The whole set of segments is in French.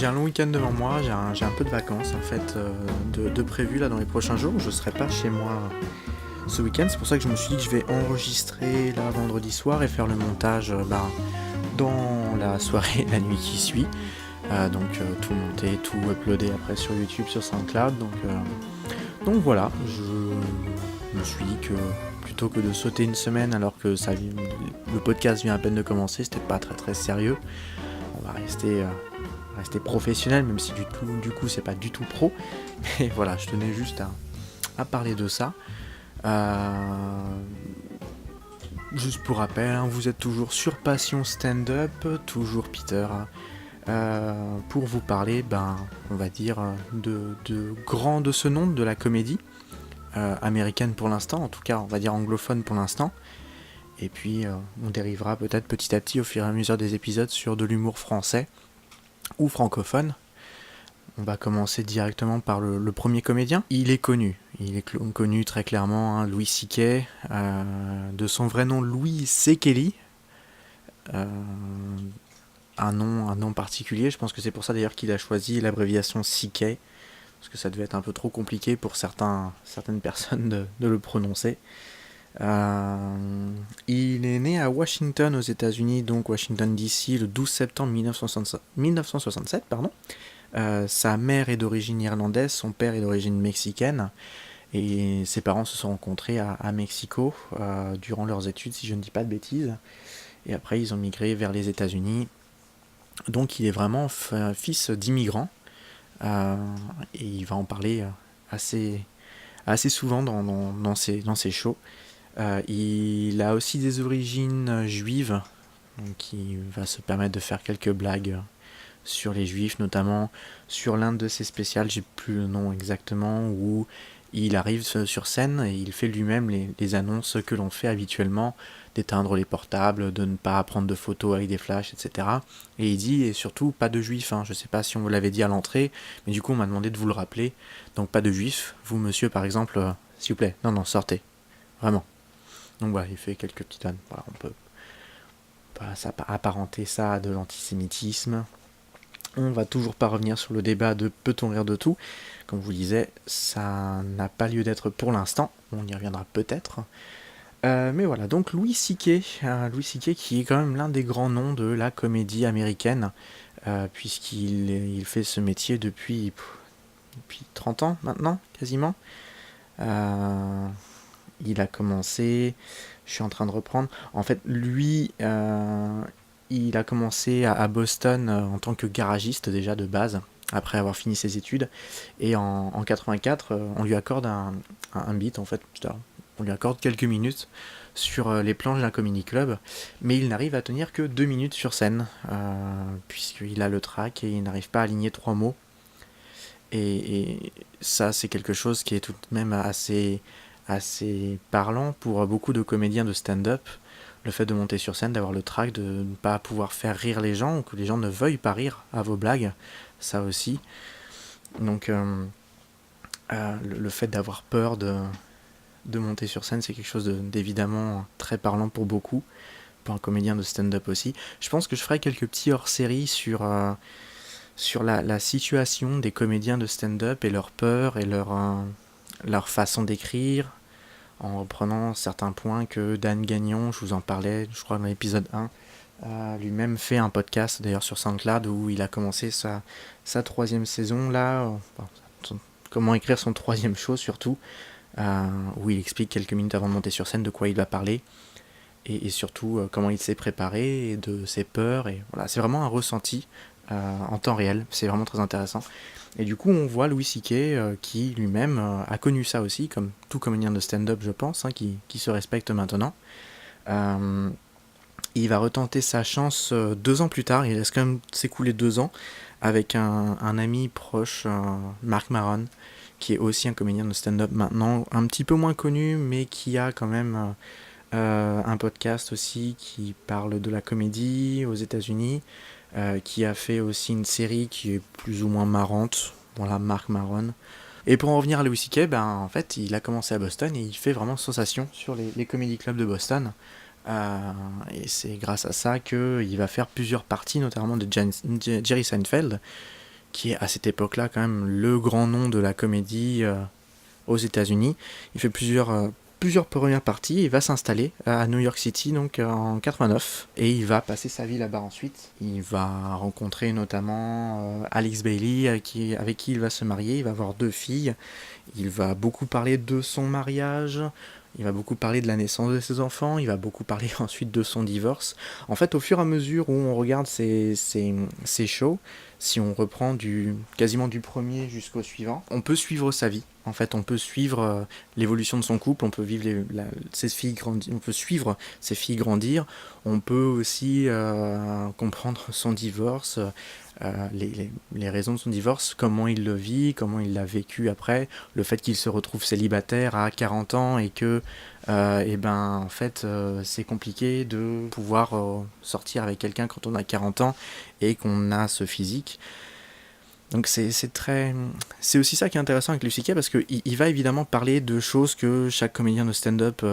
J'ai un long week-end devant moi, j'ai un peu de vacances en fait de prévu là dans les prochains jours. Je serai pas chez moi ce week-end, c'est pour ça que je me suis dit que je vais enregistrer là vendredi soir et faire le montage dans la soirée, la nuit qui suit. Tout monter, tout uploader après sur YouTube, sur SoundCloud. Donc voilà, je me suis dit que plutôt que de sauter une semaine alors que le podcast vient à peine de commencer, c'était pas très très sérieux. On va rester professionnel, même si du coup c'est pas du tout pro. Mais voilà, je tenais juste à parler de ça. Juste pour rappel, hein, vous êtes toujours sur Passion Stand-Up, toujours Peter, pour vous parler, on va dire, de grands de ce nom, de la comédie américaine pour l'instant, en tout cas on va dire anglophone pour l'instant. Et puis on dérivera peut-être petit à petit au fur et à mesure des épisodes sur de l'humour français ou francophone. On va commencer directement par le premier comédien. Il est connu très clairement, hein, Louis C.K., de son vrai nom Louis C. Kelly. Un nom particulier, je pense que c'est pour ça d'ailleurs qu'il a choisi l'abréviation C.K., parce que ça devait être un peu trop compliqué pour certaines personnes de le prononcer. Il est né à Washington aux États-Unis, donc Washington DC, le 12 septembre 1967. Sa mère est d'origine irlandaise, son père est d'origine mexicaine, et ses parents se sont rencontrés à Mexico durant leurs études, si je ne dis pas de bêtises. Et après, ils ont migré vers les États-Unis. Donc, il est vraiment fils d'immigrants, et il va en parler assez souvent dans ses shows. Il a aussi des origines juives, donc il va se permettre de faire quelques blagues sur les juifs, notamment sur l'un de ses spéciales, j'ai plus le nom exactement, où il arrive sur scène et il fait lui-même les annonces que l'on fait habituellement, d'éteindre les portables, de ne pas prendre de photos avec des flashs, etc. Et il dit, et surtout, pas de juifs, hein. Je sais pas si on vous l'avait dit à l'entrée, mais du coup on m'a demandé de vous le rappeler, donc pas de juifs, vous monsieur par exemple, s'il vous plaît, non, sortez, vraiment. Donc voilà, il fait quelques petites vannes, voilà, on peut pas apparenter ça à de l'antisémitisme. On va toujours pas revenir sur le débat de peut-on rire de tout. Comme je vous disais, ça n'a pas lieu d'être pour l'instant. On y reviendra peut-être. Mais voilà, donc Louis C.K. Louis C.K. qui est quand même l'un des grands noms de la comédie américaine, puisqu'il fait ce métier depuis 30 ans maintenant, quasiment. Il a commencé, je suis en train de reprendre, en fait lui, il a commencé à Boston en tant que garagiste déjà de base, après avoir fini ses études, et en 84, on lui accorde un beat, en fait, on lui accorde quelques minutes sur les planches d'un comedy club, mais il n'arrive à tenir que 2 minutes sur scène, puisqu'il a le trac et il n'arrive pas à aligner 3 mots. Et ça, c'est quelque chose qui est tout de même assez parlant pour beaucoup de comédiens de stand-up. Le fait de monter sur scène, d'avoir le trac, de ne pas pouvoir faire rire les gens, ou que les gens ne veuillent pas rire à vos blagues, ça aussi. Donc le fait d'avoir peur de monter sur scène, c'est quelque chose d'évidemment très parlant pour beaucoup, pour un comédien de stand-up aussi. Je pense que je ferai quelques petits hors-série sur la situation des comédiens de stand-up et leur peur et leur façon d'écrire, en reprenant certains points que Dan Gagnon, je vous en parlais, je crois dans l'épisode 1, lui-même fait un podcast d'ailleurs sur SoundCloud où il a commencé sa 3e saison là, comment écrire son 3e show surtout, où il explique quelques minutes avant de monter sur scène de quoi il va parler et surtout comment il s'est préparé et de ses peurs, et voilà, c'est vraiment un ressenti en temps réel, c'est vraiment très intéressant. Et du coup, on voit Louis C.K. Qui lui-même a connu ça aussi, comme tout comédien de stand-up, je pense, hein, qui se respecte maintenant. Il va retenter sa chance 2 ans plus tard, il laisse quand même s'écouler 2 ans, avec un ami proche, Marc Maron, qui est aussi un comédien de stand-up maintenant, un petit peu moins connu, mais qui a quand même un podcast aussi qui parle de la comédie aux États-Unis. Qui a fait aussi une série qui est plus ou moins marrante, voilà, Marc Maron. Et pour en revenir à Louis C.K., en fait, il a commencé à Boston et il fait vraiment sensation sur les comedy clubs de Boston. Et c'est grâce à ça qu'il va faire plusieurs parties, notamment de Jerry Seinfeld, qui est à cette époque-là quand même le grand nom de la comédie aux États-Unis. Il fait plusieurs premières parties. Il va s'installer à New York City donc en 89 et il va passer sa vie là-bas ensuite. Il va rencontrer notamment Alex Bailey avec qui il va se marier. Il va avoir 2 filles. Il va beaucoup parler de son mariage. Il va beaucoup parler de la naissance de ses enfants, il va beaucoup parler ensuite de son divorce. En fait, au fur et à mesure où on regarde ces shows, si on reprend quasiment du premier jusqu'au suivant, on peut suivre sa vie. En fait, on peut suivre l'évolution de son couple, on peut on peut suivre ses filles grandir, on peut aussi comprendre son divorce, les raisons de son divorce, comment il le vit, comment il l'a vécu après, le fait qu'il se retrouve célibataire à 40 ans et que en fait c'est compliqué de pouvoir sortir avec quelqu'un quand on a 40 ans et qu'on a ce physique. Donc c'est aussi ça qui est intéressant avec Louis C.K. parce qu'il va évidemment parler de choses que chaque comédien de stand-up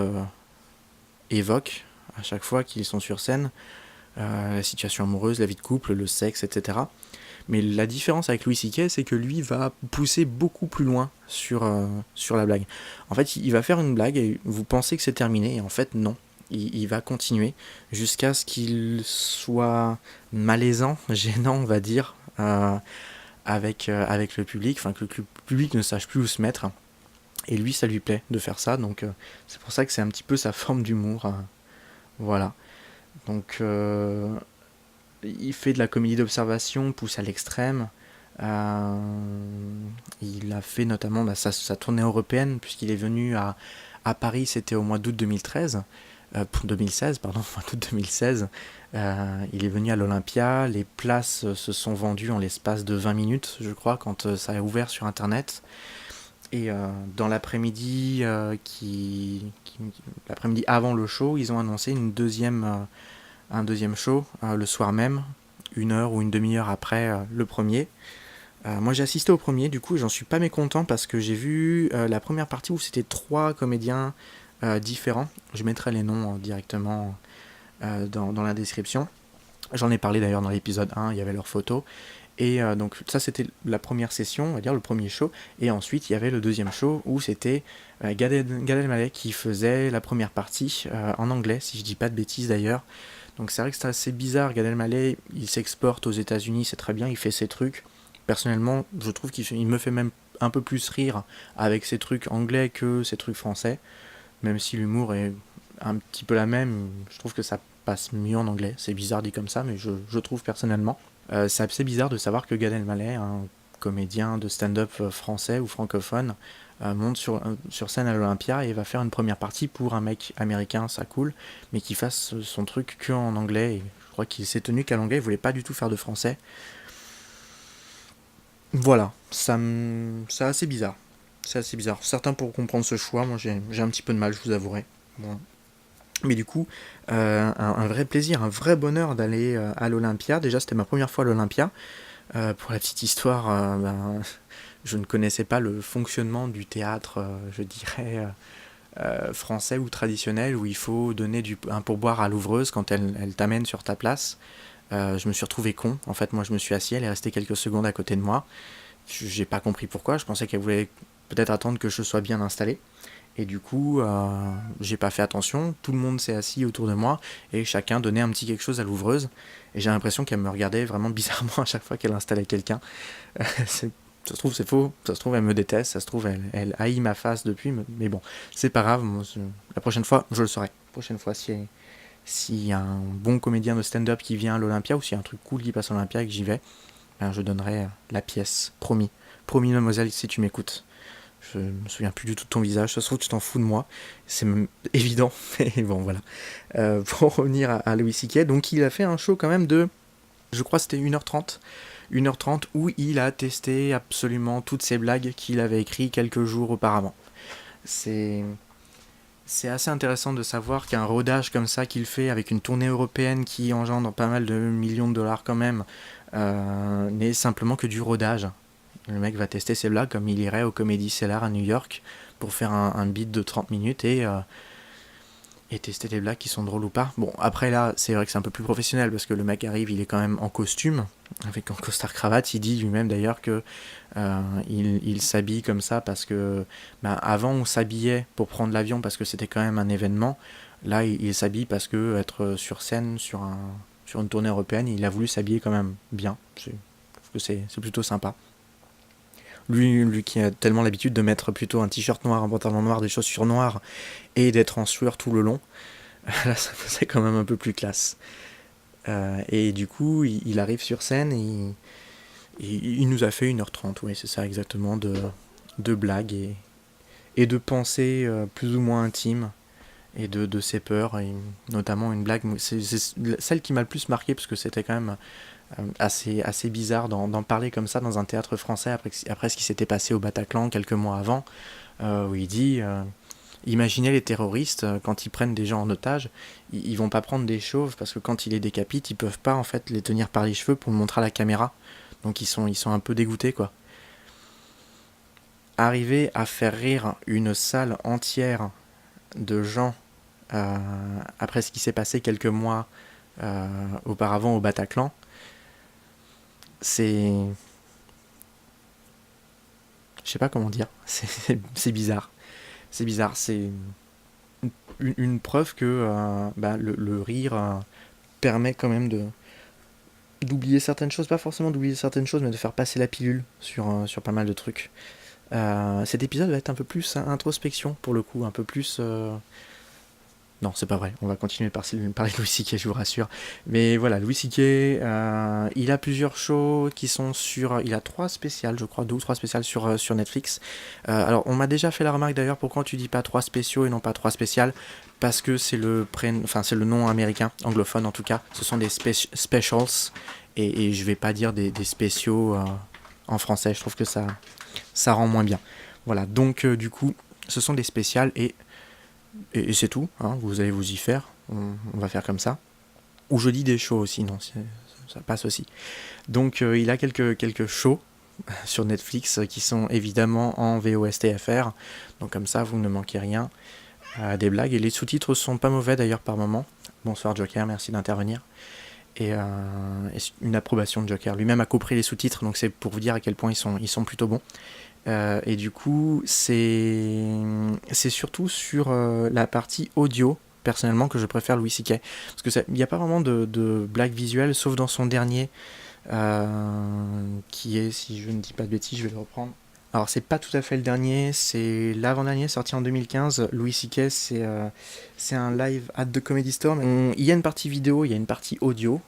évoque à chaque fois qu'ils sont sur scène, la situation amoureuse, la vie de couple, le sexe, etc. Mais la différence avec Louis C.K., c'est que lui va pousser beaucoup plus loin sur la blague. En fait, il va faire une blague et vous pensez que c'est terminé, et en fait, non. Il va continuer jusqu'à ce qu'il soit malaisant, gênant, on va dire, avec le public, enfin que le public ne sache plus où se mettre. Et lui, ça lui plaît de faire ça, donc c'est pour ça que c'est un petit peu sa forme d'humour. Voilà. Donc, il fait de la comédie d'observation, pousse à l'extrême. Il a fait notamment sa tournée européenne, puisqu'il est venu à Paris, c'était au mois d'août 2013. 2016, pardon, mois d'août 2016. Il est venu à l'Olympia. Les places se sont vendues en l'espace de 20 minutes, je crois, quand ça a ouvert sur Internet. Et dans l'après-midi, l'après-midi avant le show, ils ont annoncé un deuxième show le soir même, 1 heure ou une demi-heure après le premier. Moi j'ai assisté au premier, du coup j'en suis pas mécontent parce que j'ai vu la première partie où c'était 3 comédiens différents. Je mettrai les noms directement dans la description. J'en ai parlé d'ailleurs dans l'épisode 1, il y avait leurs photos. Et donc ça c'était la première session, on va dire le premier show. Et ensuite il y avait le deuxième show où c'était Gad Elmaleh qui faisait la première partie en anglais, si je dis pas de bêtises d'ailleurs. Donc c'est vrai que c'est assez bizarre, Gad Elmaleh, il s'exporte aux États-Unis, c'est très bien, il fait ses trucs. Personnellement, je trouve qu'il me fait même un peu plus rire avec ses trucs anglais que ses trucs français. Même si l'humour est un petit peu la même, je trouve que ça passe mieux en anglais. C'est bizarre dit comme ça, mais je trouve personnellement. C'est assez bizarre de savoir que Gad Elmaleh, un comédien de stand-up français ou francophone, monte sur scène à l'Olympia et va faire une première partie pour un mec américain, ça cool, mais qui fasse son truc que en anglais. Et je crois qu'il s'est tenu qu'à l'anglais, il voulait pas du tout faire de français. Voilà, c'est assez bizarre. C'est assez bizarre. Certains pour comprendre ce choix, moi j'ai un petit peu de mal, je vous avouerai. Bon. Mais du coup, un vrai plaisir, un vrai bonheur d'aller à l'Olympia. Déjà, c'était ma première fois à l'Olympia. Pour la petite histoire, je ne connaissais pas le fonctionnement du théâtre, je dirais, français ou traditionnel, où il faut donner un pourboire à l'ouvreuse quand elle t'amène sur ta place. Je me suis retrouvé con. En fait, moi, je me suis assis, elle est restée quelques secondes à côté de moi. J'ai pas compris pourquoi. Je pensais qu'elle voulait peut-être attendre que je sois bien installé. Et du coup, j'ai pas fait attention. Tout le monde s'est assis autour de moi et chacun donnait un petit quelque chose à l'ouvreuse. Et j'ai l'impression qu'elle me regardait vraiment bizarrement à chaque fois qu'elle installait quelqu'un. Ça se trouve, c'est faux. Ça se trouve, elle me déteste. Ça se trouve, elle haït ma face depuis. Mais bon, c'est pas grave. Moi, la prochaine fois, je le saurai. La prochaine fois, s'il y a un bon comédien de stand-up qui vient à l'Olympia ou s'il y a un truc cool qui passe à l'Olympia et que j'y vais, ben, je donnerai la pièce. Promis. Promis, mademoiselle, si tu m'écoutes. Je me souviens plus du tout de ton visage, ça se trouve tu t'en fous de moi, c'est même évident, mais bon voilà. Pour revenir à Louis C.K., donc il a fait un show quand même je crois que c'était 1h30, 1h30 où il a testé absolument toutes ses blagues qu'il avait écrites quelques jours auparavant. C'est assez intéressant de savoir qu'un rodage comme ça qu'il fait avec une tournée européenne qui engendre pas mal de millions de dollars quand même, n'est simplement que du rodage. Le mec va tester ses blagues comme il irait au Comedy Cellar à New York pour faire un beat de 30 minutes et et tester les blagues qui sont drôles ou pas. Bon, après là, c'est vrai que c'est un peu plus professionnel parce que le mec arrive, il est quand même en costume, avec un costard cravate. Il dit lui-même d'ailleurs que il s'habille comme ça parce que avant on s'habillait pour prendre l'avion parce que c'était quand même un événement. Là, il s'habille parce que être sur scène sur une tournée européenne, il a voulu s'habiller quand même bien. Je trouve que c'est plutôt sympa. Lui qui a tellement l'habitude de mettre plutôt un t-shirt noir, un pantalon noir, des chaussures noires et d'être en sueur tout le long, là ça faisait quand même un peu plus classe. Et du coup, il arrive sur scène et il nous a fait 1h30, oui, c'est ça exactement, de blagues et de pensées plus ou moins intimes et de ses peurs, et notamment une blague, c'est celle qui m'a le plus marqué parce que c'était quand même assez bizarre d'en parler comme ça dans un théâtre français après ce qui s'était passé au Bataclan quelques mois avant, où il dit imaginez les terroristes quand ils prennent des gens en otage, ils vont pas prendre des chauves parce que quand ils les décapitent, ils peuvent pas en fait les tenir par les cheveux pour le montrer à la caméra. Donc ils sont un peu dégoûtés quoi. Arriver à faire rire une salle entière de gens euh, après ce qui s'est passé quelques mois auparavant au Bataclan, c'est, je sais pas comment dire, c'est bizarre. C'est bizarre, c'est une preuve que le rire permet quand même d'oublier certaines choses, pas forcément d'oublier certaines choses, mais de faire passer la pilule sur pas mal de trucs. Cet épisode va être un peu plus introspection pour le coup, un peu plus non, c'est pas vrai. On va continuer de parler de Louis C.K., je vous rassure. Mais voilà, Louis C.K., il a plusieurs shows qui sont sur... Il a 3 spéciales, je crois, 2 ou 3 spéciales sur Netflix. Alors, on m'a déjà fait la remarque d'ailleurs, pourquoi tu dis pas 3 spéciaux et non pas 3 spéciales? Parce que c'est c'est le nom américain, anglophone en tout cas. Ce sont des specials. Et je vais pas dire des spéciaux en français. Je trouve que ça rend moins bien. Voilà, donc du coup, ce sont des spéciales et c'est tout, hein, vous allez vous y faire, on va faire comme ça. Ou je dis des shows aussi, non, ça passe aussi. Donc il a quelques shows sur Netflix qui sont évidemment en VOSTFR, donc comme ça vous ne manquez rien à des blagues. Et les sous-titres sont pas mauvais d'ailleurs par moment. Bonsoir Joker, merci d'intervenir. Et une approbation de Joker. Lui-même a compris les sous-titres, donc c'est pour vous dire à quel point ils sont plutôt bons. Et du coup, c'est surtout sur la partie audio, personnellement, que je préfère Louis C.K. Parce qu'il n'y a pas vraiment de blague visuelle, sauf dans son dernier, qui est, si je ne dis pas de bêtises, je vais le reprendre. Alors, c'est pas tout à fait le dernier, c'est l'avant-dernier, sorti en 2015. Louis C.K., c'est un live at the Comedy Store. Il y a une partie vidéo, il y a une partie audio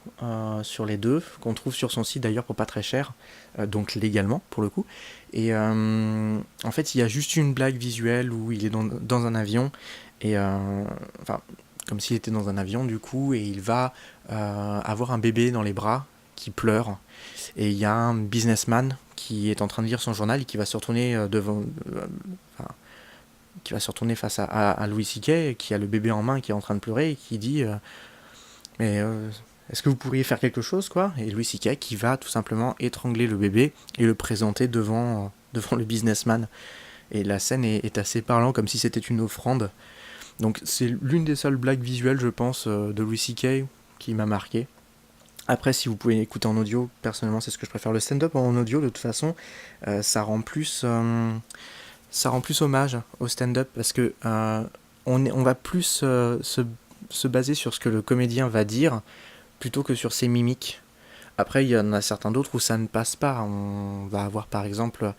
sur les deux, qu'on trouve sur son site d'ailleurs pour pas très cher, donc légalement pour le coup. Et en fait, il y a juste une blague visuelle où il est dans un avion, et enfin, comme s'il était dans un avion du coup, et il va avoir un bébé dans les bras qui pleure. Et il y a un businessman qui est en train de lire son journal et qui va se retourner qui va se retourner face à Louis C.K. qui a le bébé en main qui est en train de pleurer et qui dit mais est-ce que vous pourriez faire quelque chose quoi? Et Louis C.K. qui va tout simplement étrangler le bébé et le présenter devant le businessman. Et la scène est assez parlante, comme si c'était une offrande. Donc c'est l'une des seules blagues visuelles je pense de Louis C.K. qui m'a marqué. Après, si vous pouvez écouter en audio, personnellement, c'est ce que je préfère. Le stand-up en audio, de toute façon, ça rend plus hommage au stand-up parce que on va plus se baser sur ce que le comédien va dire plutôt que sur ses mimiques. Après, il y en a certains d'autres où ça ne passe pas. On va avoir par exemple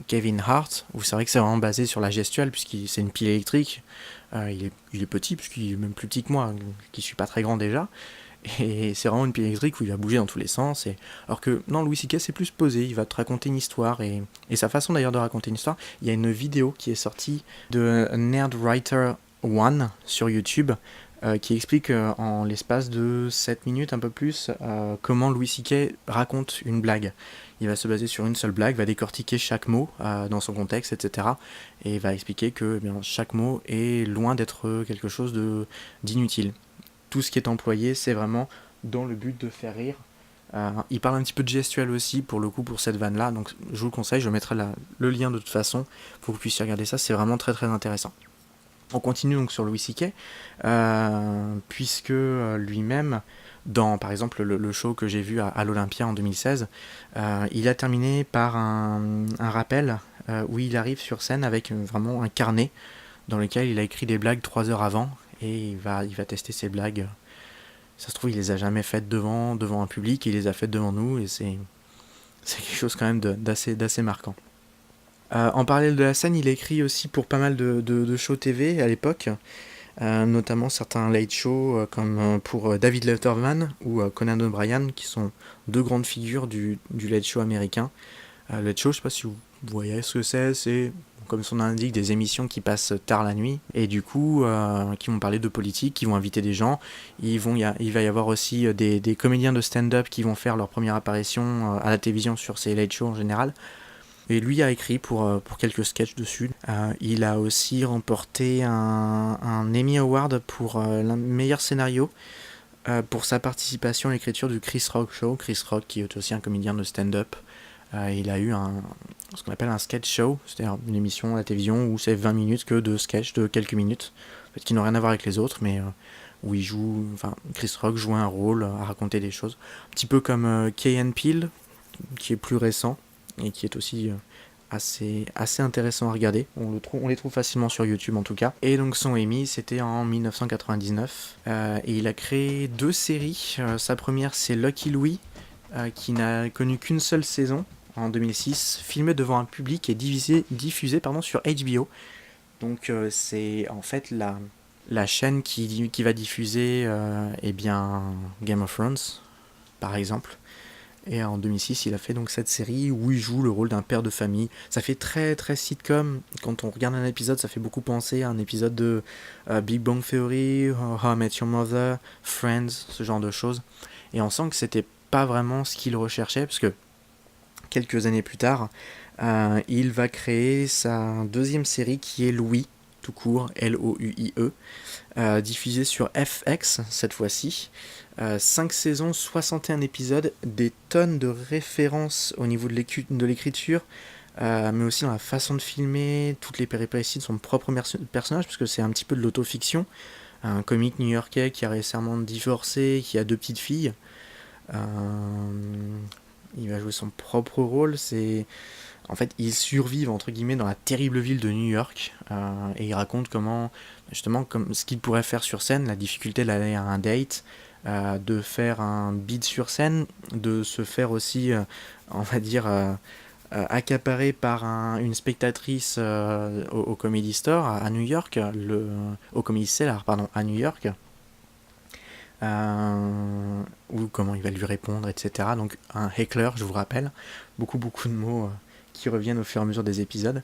Kevin Hart, où c'est vrai que c'est vraiment basé sur la gestuelle, puisque c'est une pile électrique. Il est petit, puisqu'il est même plus petit que moi, qui suis pas très grand déjà. Et c'est vraiment une pile électrique où il va bouger dans tous les sens. Alors que non, Louis C.K. c'est plus posé, il va te raconter une histoire. Et sa façon d'ailleurs de raconter une histoire, il y a une vidéo qui est sortie de Nerdwriter One sur YouTube qui explique en l'espace de 7 minutes, un peu plus, comment Louis C.K. raconte une blague. Il va se baser sur une seule blague, va décortiquer chaque mot dans son contexte, etc. Et va expliquer que chaque mot est loin d'être quelque chose d'inutile. Tout ce qui est employé, c'est vraiment dans le but de faire rire. Il parle un petit peu de gestuelle aussi, pour le coup, pour cette vanne-là. Donc je vous le conseille, je mettrai le lien de toute façon, pour que vous puissiez regarder ça. C'est vraiment très très intéressant. On continue donc sur Louis C.K., puisque lui-même, dans par exemple le show que j'ai vu à l'Olympia en 2016, il a terminé par un rappel où il arrive sur scène avec vraiment un carnet dans lequel il a écrit des blagues 3 heures avant, et il va tester ses blagues. Ça se trouve, il les a jamais faites devant un public, il les a faites devant nous, et c'est quelque chose quand même d'assez marquant. En parallèle de la scène, il a écrit aussi pour pas mal de shows TV à l'époque, notamment certains late shows comme pour David Letterman ou Conan O'Brien, qui sont deux grandes figures du late show américain. Late show, je sais pas si vous voyez ce que c'est comme son nom l'indique, des émissions qui passent tard la nuit et du coup qui vont parler de politique, qui vont inviter des gens. Il va y avoir aussi des comédiens de stand-up qui vont faire leur première apparition à la télévision sur ces late shows en général. Et lui a écrit pour quelques sketchs dessus. Il a aussi remporté un Emmy Award pour le meilleur scénario pour sa participation à l'écriture du Chris Rock Show. Chris Rock qui est aussi un comédien de stand-up. Il a eu ce qu'on appelle un sketch show, c'est-à-dire une émission à la télévision où c'est 20 minutes que de sketchs de quelques minutes, en fait, qui n'ont rien à voir avec les autres, mais où Chris Rock joue un rôle à raconter des choses. Un petit peu comme Key and Peele, qui est plus récent et qui est aussi assez intéressant à regarder. On les trouve facilement sur YouTube en tout cas. Et donc son Emmy, c'était en 1999. Et il a créé 2 séries. Sa première, c'est Lucky Louie, qui n'a connu qu'une seule saison en 2006, filmée devant un public et diffusée sur HBO. Donc c'est en fait la chaîne qui va diffuser Game of Thrones, par exemple. Et en 2006, il a fait donc cette série où il joue le rôle d'un père de famille. Ça fait très très sitcom. Quand on regarde un épisode, ça fait beaucoup penser à un épisode de Big Bang Theory, How I Met Your Mother, Friends, ce genre de choses. Et on sent que c'était pas vraiment ce qu'il recherchait, parce que quelques années plus tard, il va créer sa deuxième série qui est Louis, tout court, L-O-U-I-E, diffusée sur FX cette fois-ci. 5 saisons, 61 épisodes, des tonnes de références au niveau de l'écriture, mais aussi dans la façon de filmer, toutes les péripéties de son propre personnage, parce que c'est un petit peu de l'autofiction. Un comique new-yorkais qui a récemment divorcé, qui a 2 petites filles. Il va jouer son propre rôle. En fait, ils survivent entre guillemets dans la terrible ville de New York, et il raconte comment, justement, comme ce qu'il pourrait faire sur scène, la difficulté d'aller à un date, de faire un beat sur scène, de se faire aussi, on va dire, accaparé par une spectatrice au Comedy Store à New York, au Comedy Cellar, pardon, à New York, ou comment il va lui répondre, etc. Donc un heckler, je vous rappelle, beaucoup de mots qui reviennent au fur et à mesure des épisodes.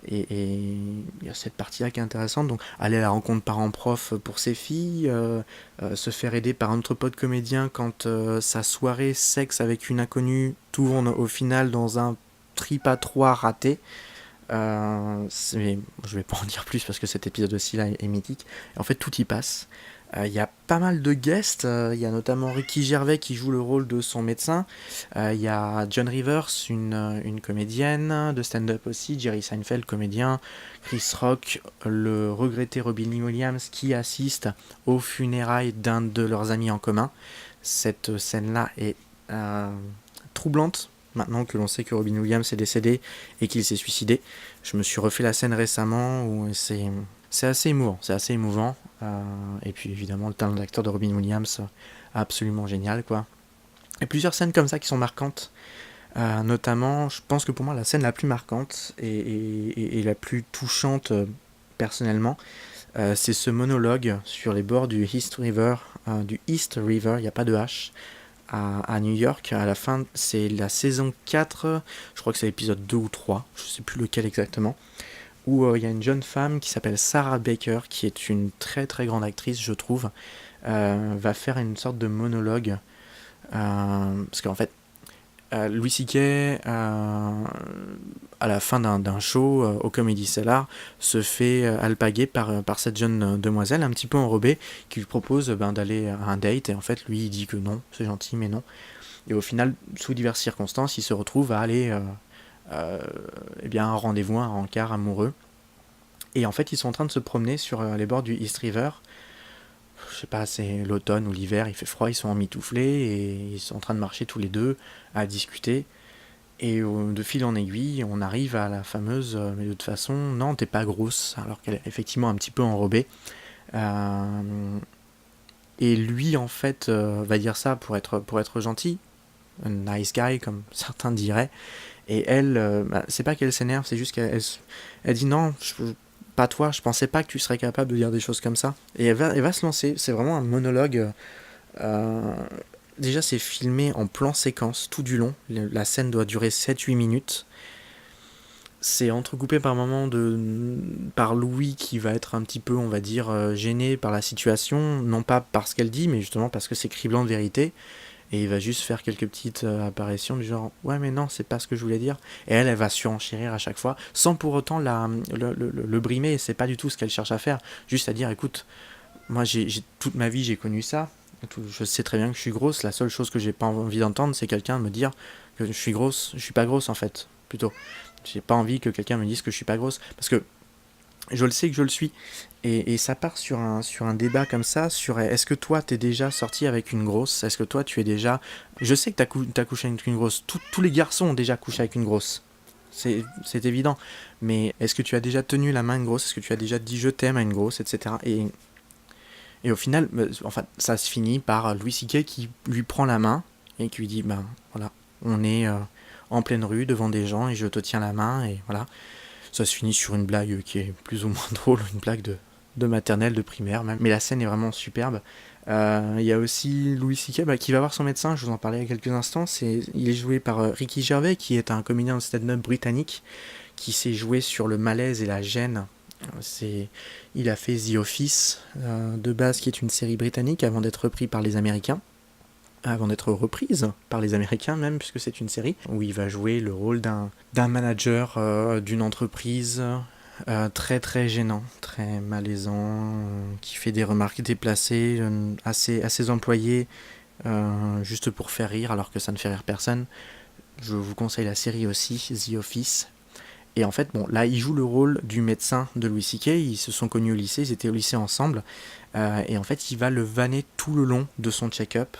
Et il y a cette partie-là qui est intéressante. Donc aller à la rencontre parents-prof pour ses filles, se faire aider par un autre pote comédien quand sa soirée sexe avec une inconnue tourne au final dans un trip à 3 raté. Je vais pas en dire plus parce que cet épisode aussi là est mythique. Et en fait, tout y passe. Il y a pas mal de guests. Il y a notamment Ricky Gervais qui joue le rôle de son médecin. Il y a John Rivers, une comédienne de stand-up aussi. Jerry Seinfeld, comédien. Chris Rock, le regretté Robin Williams qui assiste aux funérailles d'un de leurs amis en commun. Cette scène-là est troublante. Maintenant que l'on sait que Robin Williams est décédé et qu'il s'est suicidé, je me suis refait la scène récemment où c'est assez émouvant. Et puis évidemment le talent d'acteur de Robin Williams, absolument génial quoi. Et plusieurs scènes comme ça qui sont marquantes. Notamment, je pense que pour moi la scène la plus marquante et la plus touchante personnellement, c'est ce monologue sur les bords du East River, il n'y a pas de H, à New York. À la fin, c'est la saison 4, je crois que c'est l'épisode 2 ou 3, je sais plus lequel exactement, où il y a une jeune femme qui s'appelle Sarah Baker, qui est une très très grande actrice, je trouve, va faire une sorte de monologue, parce qu'en fait, Louis C.K., à la fin d'un show au Comedy Cellar, se fait alpaguer par cette jeune demoiselle un petit peu enrobée qui lui propose d'aller à un date, et en fait lui il dit que non, c'est gentil mais non, et au final sous diverses circonstances il se retrouve à aller à un rendez-vous, un rencard amoureux, Et en fait, ils sont en train de se promener sur les bords du East River. Je sais pas, c'est l'automne ou l'hiver, il fait froid, ils sont emmitouflés et ils sont en train de marcher tous les deux à discuter. Et de fil en aiguille, on arrive à la fameuse mais de toute façon, non, t'es pas grosse, alors qu'elle est effectivement un petit peu enrobée. Euh, et lui, en fait, va dire ça pour être gentil, un nice guy, comme certains diraient. Et elle, c'est pas qu'elle s'énerve, c'est juste elle dit non, pas toi, je pensais pas que tu serais capable de dire des choses comme ça. Et elle va se lancer, c'est vraiment un monologue. euh, Déjà, c'est filmé en plan séquence tout du long. La scène doit durer 7-8 minutes. C'est entrecoupé par moments par Louis qui va être un petit peu, on va dire, gêné par la situation. Non pas parce qu'elle dit, mais justement parce que c'est criblant de vérité. Et il va juste faire quelques petites apparitions du genre ouais mais non c'est pas ce que je voulais dire, et elle va surenchérir à chaque fois sans pour autant le brimer. C'est pas du tout ce qu'elle cherche à faire, juste à dire écoute, moi toute ma vie j'ai connu ça, je sais très bien que je suis grosse, la seule chose que j'ai pas envie d'entendre c'est quelqu'un me dire que je suis grosse, je suis pas grosse en fait, plutôt j'ai pas envie que quelqu'un me dise que je suis pas grosse, parce que je le sais que je le suis. Et ça part sur un débat comme ça, sur est-ce que toi t'es déjà sorti avec une grosse. Est-ce que toi tu es déjà... Je sais que t'as couché avec une grosse, tous les garçons ont déjà couché avec une grosse, c'est évident. Mais est-ce que tu as déjà tenu la main à une grosse, est-ce que tu as déjà dit je t'aime à une grosse, etc. Et au final, enfin, ça se finit par Louis C.K. qui lui prend la main et qui lui dit ben voilà, on est en pleine rue devant des gens et je te tiens la main, et voilà. Ça se finit sur une blague qui est plus ou moins drôle, une blague de maternelle, de primaire même. Mais la scène est vraiment superbe. Il y a aussi Louis C.K. Qui va voir son médecin, je vous en parlais il y a quelques instants. Il est joué par Ricky Gervais, qui est un comédien de stand-up britannique, qui s'est joué sur le malaise et la gêne. Il a fait The Office, de base, qui est une série britannique, avant d'être repris par les Américains. Avant d'être reprise par les Américains même, puisque c'est une série, où il va jouer le rôle d'un manager d'une entreprise très très gênant, très malaisant, qui fait des remarques déplacées à ses employés, juste pour faire rire, alors que ça ne fait rire personne. Je vous conseille la série aussi, The Office. Et en fait, bon, là, il joue le rôle du médecin de Louis C.K. Ils se sont connus au lycée, ils étaient au lycée ensemble. Et en fait, il va le vanner tout le long de son check-up.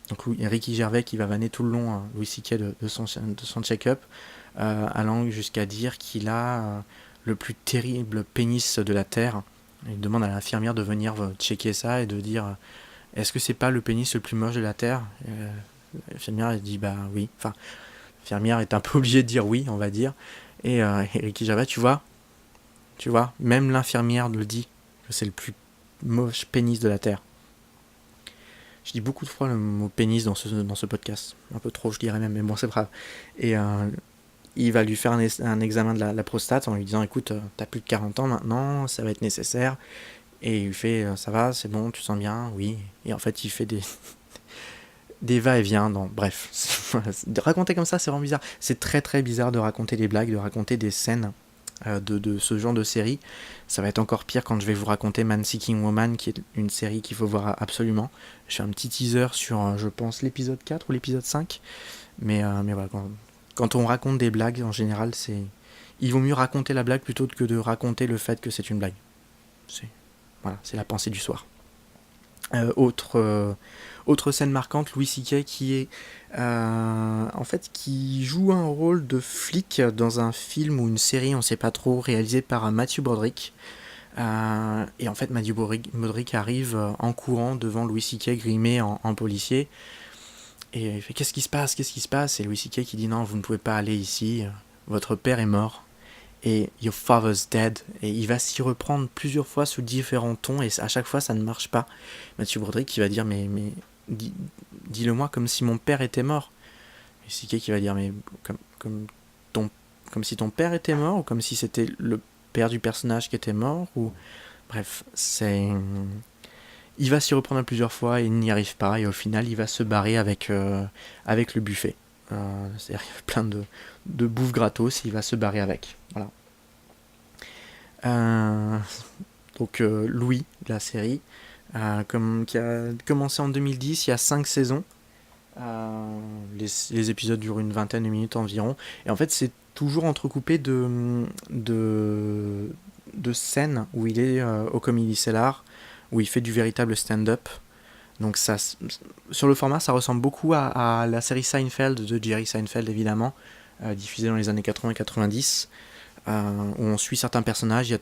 Donc Ricky Gervais qui va vanner tout le long Louis C.K. de son check-up, allant jusqu'à dire qu'il a le plus terrible pénis de la Terre. Il demande à l'infirmière de venir checker ça et de dire est-ce que c'est pas le pénis le plus moche de la Terre. L'infirmière elle dit bah oui. Enfin, l'infirmière est un peu obligée de dire oui, on va dire. Et Ricky Gervais, tu vois, même l'infirmière le dit que c'est le plus moche pénis de la Terre. Je dis beaucoup de fois le mot pénis dans ce podcast. Un peu trop, je dirais même, mais bon, c'est grave. Et il va lui faire un examen de la prostate en lui disant écoute, t'as plus de 40 ans maintenant, ça va être nécessaire. Et il lui fait ça va, c'est bon, tu sens bien, oui. Et en fait, il fait des va-et-vient. Bref, de raconter comme ça, c'est vraiment bizarre. C'est très très bizarre de raconter des blagues, de raconter des scènes de ce genre de série. Ça va être encore pire quand je vais vous raconter Man Seeking Woman, qui est une série qu'il faut voir absolument. Je fais un petit teaser sur, je pense, l'épisode 4 ou l'épisode 5. Mais voilà, quand on raconte des blagues, en général, il vaut mieux raconter la blague plutôt que de raconter le fait que c'est une blague. C'est la pensée du soir. Autre scène marquante, Louis C.K. qui est en fait qui joue un rôle de flic dans un film ou une série, on sait pas trop, réalisé par Matthew Broderick. Et en fait, Matthew Broderick arrive en courant devant Louis C.K. grimé en policier. Et il fait qu'est-ce qui se passe. Et Louis C.K. qui dit non, vous ne pouvez pas aller ici, votre père est mort. Et your father's dead. Et il va s'y reprendre plusieurs fois sous différents tons, et à chaque fois ça ne marche pas. Matthew Broderick qui va dire mais dis-le-moi comme si mon père était mort. Et C.K. qui va dire mais comme si ton père était mort, ou comme si c'était le père du personnage qui était mort, ou bref, il va s'y reprendre plusieurs fois et il n'y arrive pas, et au final il va se barrer avec le buffet. C'est-à-dire qu'il y a plein de bouffe gratos, il va se barrer avec. Voilà. Donc Louis, la série, qui a commencé en 2010, il y a 5 saisons. Les épisodes durent une vingtaine de minutes environ. Et en fait, c'est toujours entrecoupé de de scènes où il est au Comedy Cellar, où il fait du véritable stand-up. Donc ça, sur le format, ça ressemble beaucoup à la série Seinfeld de Jerry Seinfeld, évidemment, diffusée dans les années 80-90, où on suit certains personnages. Il y a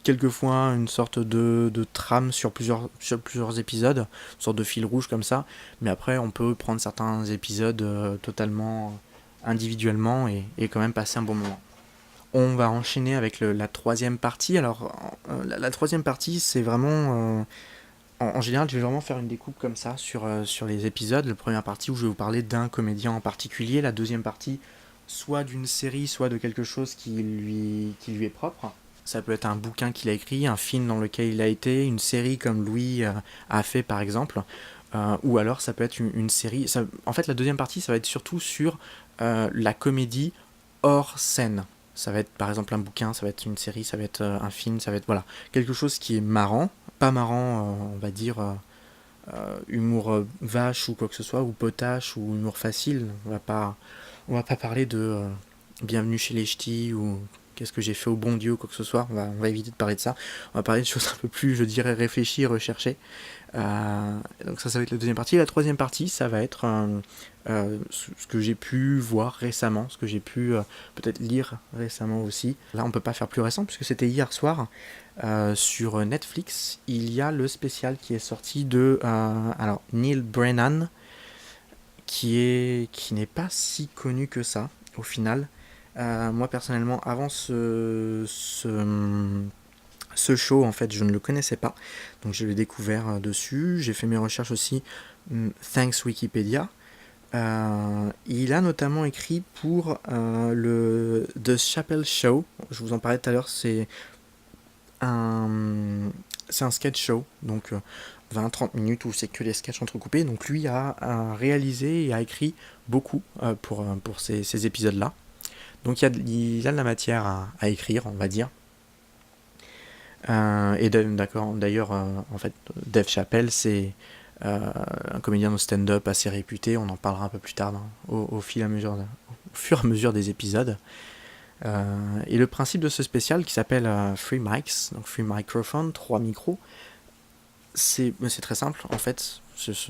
quelquefois une sorte de trame sur plusieurs épisodes, une sorte de fil rouge comme ça, mais après on peut prendre certains épisodes totalement individuellement et quand même passer un bon moment. On va enchaîner avec la troisième partie. Alors, la troisième partie, c'est vraiment... en général, je vais vraiment faire une découpe comme ça sur les épisodes. La première partie où je vais vous parler d'un comédien en particulier. La deuxième partie, soit d'une série, soit de quelque chose qui lui est propre. Ça peut être un bouquin qu'il a écrit, un film dans lequel il a été, une série comme Louis a fait par exemple. Ou alors ça peut être une série... en fait, la deuxième partie, ça va être surtout sur la comédie hors scène. Ça va être par exemple un bouquin, ça va être une série, ça va être un film, ça va être voilà, quelque chose qui est marrant, pas marrant, on va dire humour vache ou quoi que ce soit, ou potache ou humour facile. On va pas parler de Bienvenue chez les Ch'tis ou Qu'est-ce que j'ai fait au bon Dieu ou quoi que ce soit. On va éviter de parler de ça. On va parler de choses un peu plus, je dirais, réfléchies, recherchées. Donc ça va être la deuxième partie. La troisième partie, ça va être ce que j'ai pu voir récemment, ce que j'ai pu peut-être lire récemment aussi. Là, on peut pas faire plus récent puisque c'était hier soir. Sur Netflix, il y a le spécial qui est sorti de alors Neil Brennan, qui n'est pas si connu que ça au final. Moi personnellement, avant ce show, en fait, je ne le connaissais pas, donc je l'ai découvert dessus. J'ai fait mes recherches aussi, thanks Wikipédia. Il a notamment écrit pour le The Chappelle Show. Je vous en parlais tout à l'heure. Un, c'est un sketch show, donc 20-30 minutes où c'est que les sketchs entrecoupés. Donc lui a réalisé et a écrit beaucoup pour ces épisodes-là. Donc il a de la matière à écrire, on va dire. D'accord, d'ailleurs, en fait, Dave Chappelle, c'est un comédien de stand-up assez réputé. On en parlera un peu plus tard au fur et à mesure des épisodes. Et le principe de ce spécial qui s'appelle Free Mics, donc Free Microphone, 3 micros, c'est très simple en fait.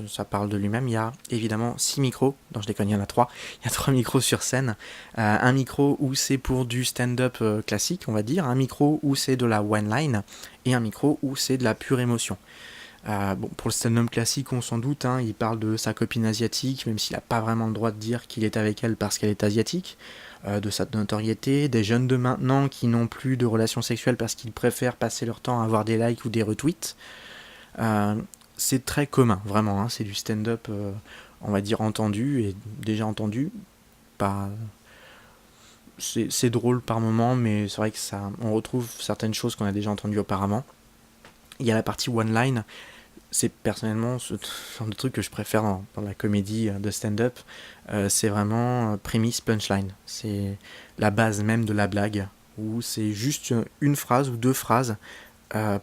Ça parle de lui-même. Il y a évidemment 6 micros. Non, je déconne, il y en a 3. Il y a 3 micros sur scène. Un micro où c'est pour du stand-up classique, on va dire. Un micro où c'est de la one-line. Et un micro où c'est de la pure émotion. Pour le stand-up classique, on s'en doute, il parle de sa copine asiatique, même s'il n'a pas vraiment le droit de dire qu'il est avec elle parce qu'elle est asiatique. De sa notoriété, des jeunes de maintenant qui n'ont plus de relations sexuelles parce qu'ils préfèrent passer leur temps à avoir des likes ou des retweets. C'est très commun, vraiment, c'est du stand-up, on va dire entendu, et déjà entendu, pas... C'est drôle par moment, mais c'est vrai que on retrouve certaines choses qu'on a déjà entendues auparavant. Il y a la partie one-line, c'est personnellement ce genre de truc que je préfère dans la comédie de stand-up. C'est vraiment prémisse punchline. C'est la base même de la blague, où c'est juste une phrase ou deux phrases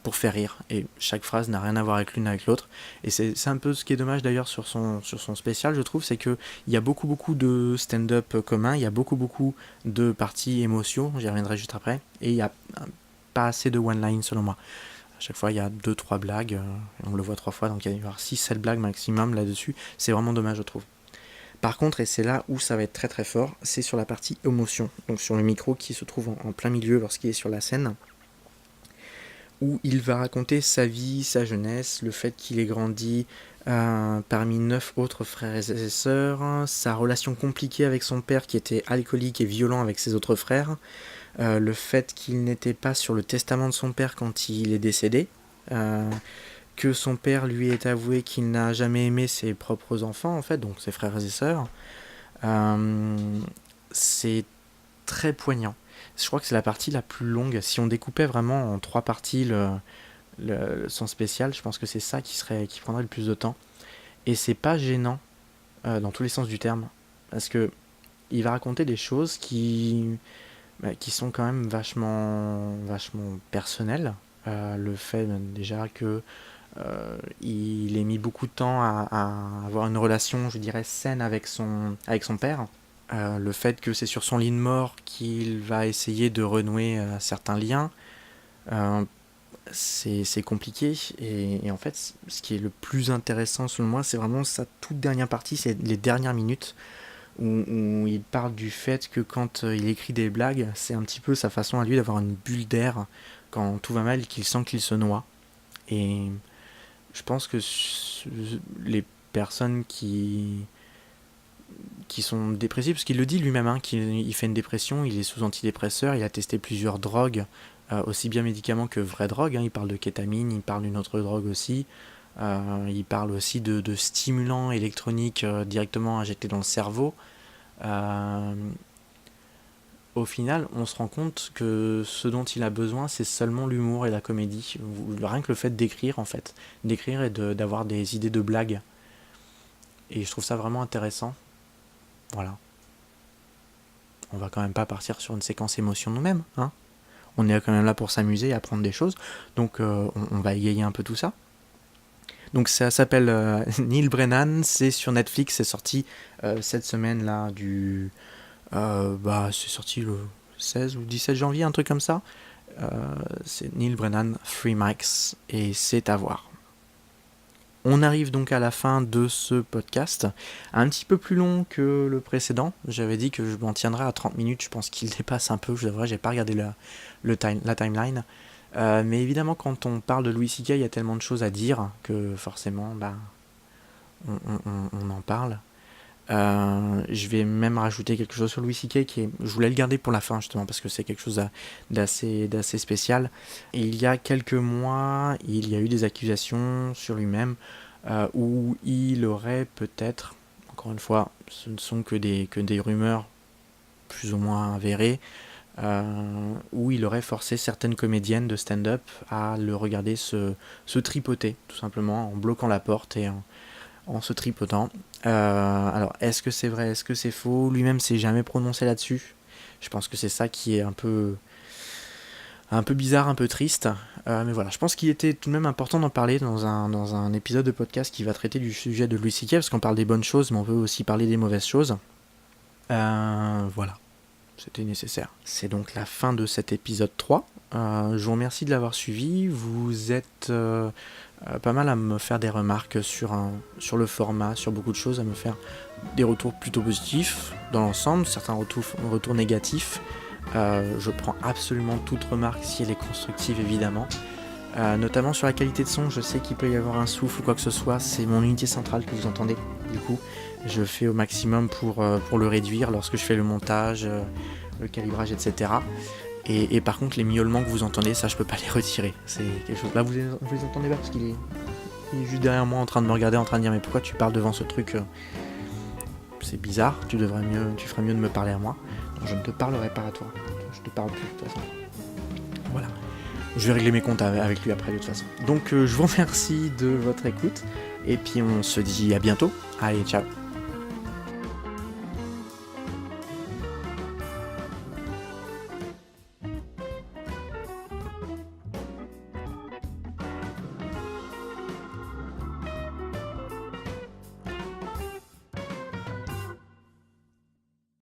pour faire rire. Et chaque phrase n'a rien à voir avec l'une avec l'autre. Et c'est un peu ce qui est dommage d'ailleurs sur son spécial, je trouve, c'est qu'il y a beaucoup de stand-up commun, il y a beaucoup de parties émotions, j'y reviendrai juste après, et il y a pas assez de one-line selon moi. À chaque fois, il y a 2-3 blagues, on le voit 3 fois, donc il va y avoir 6-7 blagues maximum là-dessus. C'est vraiment dommage, je trouve. Par contre, et c'est là où ça va être très très fort, c'est sur la partie émotion, donc sur le micro qui se trouve en plein milieu lorsqu'il est sur la scène, où il va raconter sa vie, sa jeunesse, le fait qu'il ait grandi parmi 9 autres frères et sœurs, sa relation compliquée avec son père qui était alcoolique et violent avec ses autres frères, le fait qu'il n'était pas sur le testament de son père quand il est décédé, que son père lui ait avoué qu'il n'a jamais aimé ses propres enfants, en fait, donc ses frères et sœurs. C'est très poignant. Je crois que c'est la partie la plus longue. Si on découpait vraiment en 3 parties son spécial, je pense que c'est ça qui prendrait le plus de temps. Et c'est pas gênant dans tous les sens du terme, parce que il va raconter des choses qui sont quand même vachement personnelles. Le fait déjà que il ait mis beaucoup de temps à avoir une relation, je dirais, saine avec son père. Le fait que c'est sur son lit de mort qu'il va essayer de renouer certains liens. C'est compliqué et en fait ce qui est le plus intéressant selon moi, c'est vraiment sa toute dernière partie, c'est les dernières minutes où il parle du fait que quand il écrit des blagues, c'est un petit peu sa façon à lui d'avoir une bulle d'air quand tout va mal et qu'il sent qu'il se noie. Et je pense que les personnes qui sont dépressives, parce qu'il le dit lui-même, hein, qu'il fait une dépression, il est sous antidépresseur, il a testé plusieurs drogues, aussi bien médicaments que vraies drogues, hein, il parle de kétamine, il parle d'une autre drogue aussi, il parle aussi de stimulants électroniques directement injectés dans le cerveau. Euh, Au final, on se rend compte que ce dont il a besoin, c'est seulement l'humour et la comédie. Rien que le fait d'écrire, en fait. D'écrire et d'avoir des idées de blagues. Et je trouve ça vraiment intéressant. Voilà. On va quand même pas partir sur une séquence émotion nous-mêmes, hein. On est quand même là pour s'amuser et apprendre des choses. Donc on va égayer un peu tout ça. Donc ça s'appelle Neil Brennan, c'est sur Netflix, c'est sorti cette semaine-là c'est sorti le 16 ou 17 janvier, un truc comme ça. C'est Neil Brennan, Three Mics, et c'est à voir. On arrive donc à la fin de ce podcast, un petit peu plus long que le précédent. J'avais dit que je m'en tiendrais à 30 minutes, je pense qu'il dépasse un peu, j'ai pas regardé la timeline. Mais évidemment, quand on parle de Louis C.K., il y a tellement de choses à dire que forcément, on en parle. Je vais même rajouter quelque chose sur Louis C.K. Je voulais le garder pour la fin justement parce que c'est quelque chose d'assez spécial. Et il y a quelques mois, il y a eu des accusations sur lui-même où il aurait peut-être, encore une fois, ce ne sont que des rumeurs plus ou moins avérées, où il aurait forcé certaines comédiennes de stand-up à le regarder se tripoter, tout simplement, en bloquant la porte et en se tripotant. Alors, est-ce que c'est vrai, est-ce que c'est faux? Lui-même s'est jamais prononcé là-dessus. Je pense que c'est ça qui est un peu bizarre, un peu triste. Mais voilà, je pense qu'il était tout de même important d'en parler dans un épisode de podcast qui va traiter du sujet de Louis C.K. parce qu'on parle des bonnes choses, mais on peut aussi parler des mauvaises choses. Voilà. C'était nécessaire. C'est donc la fin de cet épisode 3. Je vous remercie de l'avoir suivi. Vous êtes pas mal à me faire des remarques sur le format, sur beaucoup de choses, à me faire des retours plutôt positifs dans l'ensemble, certains retours négatifs. Je prends absolument toute remarque si elle est constructive, évidemment. Notamment sur la qualité de son, je sais qu'il peut y avoir un souffle ou quoi que ce soit, c'est mon unité centrale que vous entendez. Du coup, je fais au maximum pour le réduire lorsque je fais le montage, le calibrage, etc. Et par contre, les miaulements que vous entendez, ça je peux pas les retirer. C'est quelque chose. Là, vous les entendez pas parce qu'il est juste derrière moi en train de me regarder, en train de dire mais pourquoi tu parles devant ce truc, c'est bizarre, tu ferais mieux de me parler à moi. Non, je ne te parlerai pas à toi. Je te parle plus de toute façon. Voilà. Je vais régler mes comptes avec lui après de toute façon. Donc je vous remercie de votre écoute. Et puis on se dit à bientôt. Allez, ciao.